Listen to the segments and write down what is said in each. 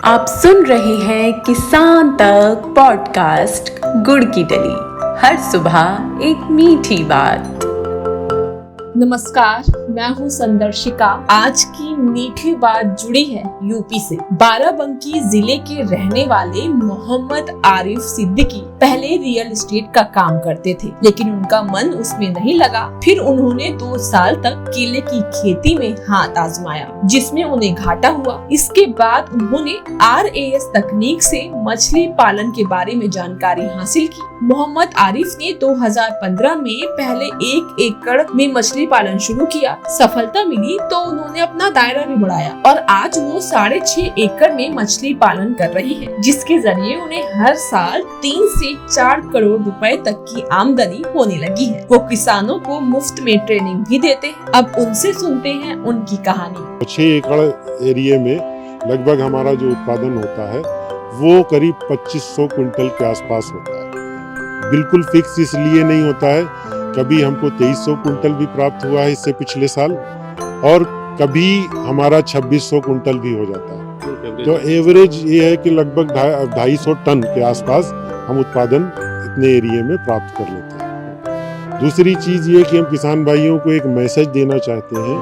आप सुन रहे हैं किसान तक पॉडकास्ट गुड़ की डली। हर सुबह एक मीठी बात। नमस्कार, मैं हूँ संदर्शिका। आज की मीठी बात जुड़ी है यूपी से। बाराबंकी जिले के रहने वाले मोहम्मद आरिफ सिद्दीकी पहले रियल एस्टेट का काम करते थे, लेकिन उनका मन उसमें नहीं लगा। फिर उन्होंने 2 साल तक केले की खेती में हाथ आजमाया, जिसमें उन्हें घाटा हुआ। इसके बाद उन्होंने RAS तकनीक से मछली पालन के बारे में जानकारी हासिल की। मोहम्मद आरिफ ने 2015 में पहले 1 एकड़ में मछली पालन शुरू किया। सफलता मिली तो उन्होंने अपना दायरा भी बढ़ाया और आज वो 6.5 एकड़ में मछली पालन कर रही है, जिसके जरिए उन्हें हर साल 3 से 4 करोड़ रुपए तक की आमदनी होने लगी है। वो किसानों को मुफ्त में ट्रेनिंग भी देते हैं। अब उनसे सुनते हैं उनकी कहानी। 6 एकड़ एरिया में लगभग हमारा जो उत्पादन होता है वो करीब 2500 क्विंटल के आसपास होता है। बिल्कुल फिक्स इसलिए नहीं होता है, कभी हमको 2300 क्विंटल भी प्राप्त हुआ है इससे पिछले साल, और कभी हमारा 2600 क्विंटल भी हो जाता है। तो एवरेज ये है कि लगभग 250 टन के आसपास हम उत्पादन इतने एरिया में प्राप्त कर लेते हैं। दूसरी चीज ये कि हम किसान भाइयों को एक मैसेज देना चाहते हैं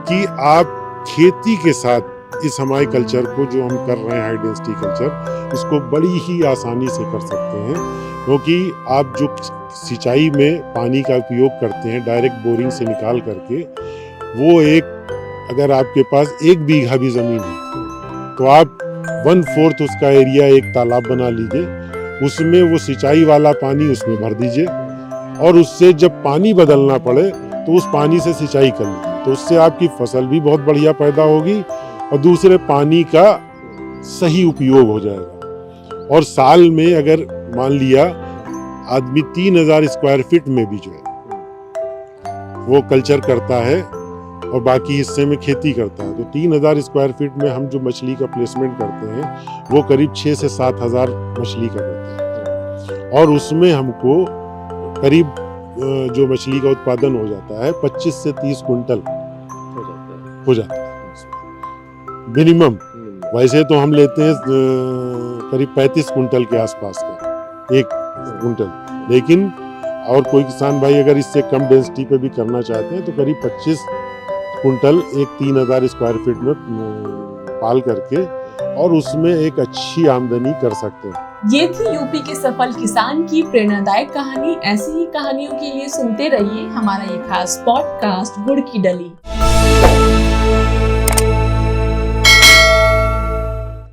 कि आप खेती के साथ इस हमारे कल्चर को जो हम कर रहे हैं, हाई डेंसिटी कल्चर, इसको बड़ी ही आसानी से कर सकते हैं, क्योंकि आप जो सिंचाई में पानी का उपयोग करते हैं डायरेक्ट बोरिंग से निकाल करके, वो अगर आपके पास 1 बीघा भी जमीन है तो आप 1/4 उसका एरिया एक तालाब बना लीजिए, उसमें वो सिंचाई वाला पानी उसमें भर दीजिए और उससे जब पानी बदलना पड़े तो उस पानी से सिंचाई कर लीजिए। तो उससे आपकी फसल भी बहुत बढ़िया पैदा होगी और दूसरे पानी का सही उपयोग हो जाएगा। और साल में अगर मान लिया आदमी 3000 स्क्वायर फीट में भी जो है वो कल्चर करता है और बाकी हिस्से में खेती करता है, तो 3000 स्क्वायर फीट में हम जो मछली का प्लेसमेंट करते हैं वो करीब 6 से 7 हजार मछली का करते हैं, और उसमें हमको करीब जो मछली का उत्पादन हो जाता है 25 से 30 क्विंटल हो जाता है मिनिमम। वैसे तो हम लेते हैं करीब 35 क्विंटल के आसपास का 1 क्विंटल, लेकिन और कोई किसान भाई अगर इससे कम डेंसिटी पे भी करना चाहते हैं तो करीब 25 क्विंटल एक 3000 स्क्वायर फीट में पाल करके और उसमें एक अच्छी आमदनी कर सकते हैं। ये थी यूपी के सफल किसान की प्रेरणादायक कहानी। ऐसी ही कहानियों के लिए सुनते रहिए हमारा ये खास पॉडकास्ट गुड़ की डली।